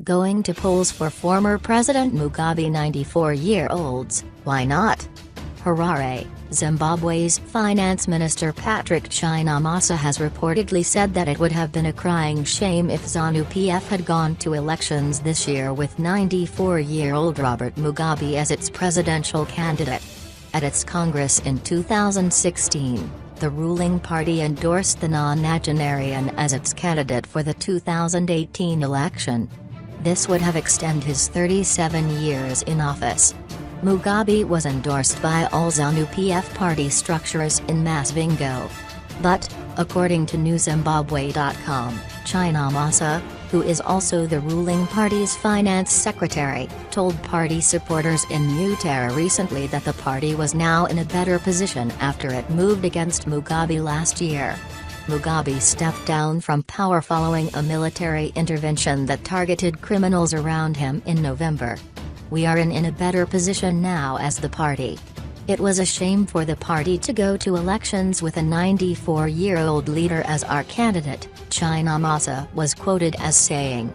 Going to polls for former President Mugabe. 94-year-olds, why not? Harare, Zimbabwe's finance minister Patrick Chinamasa has reportedly said that it would have been a crying shame if Zanu-PF had gone to elections this year with 94-year-old Robert Mugabe as its presidential candidate. At its Congress in 2016, the ruling party endorsed the nonagenarian as its candidate for the 2018 election. This would have extended his 37 years in office. Mugabe was endorsed by all Zanu-PF party structures in mass bingo. But, according to NewZimbabwe.com, Chinamasa, who is also the ruling party's finance secretary, told party supporters in Mutara recently that the party was now in a better position after it moved against Mugabe last year. Mugabe stepped down from power following a military intervention that targeted criminals around him in November. We are in a better position now as the party. It was a shame for the party to go to elections with a 94-year-old leader as our candidate, Chinamasa was quoted as saying.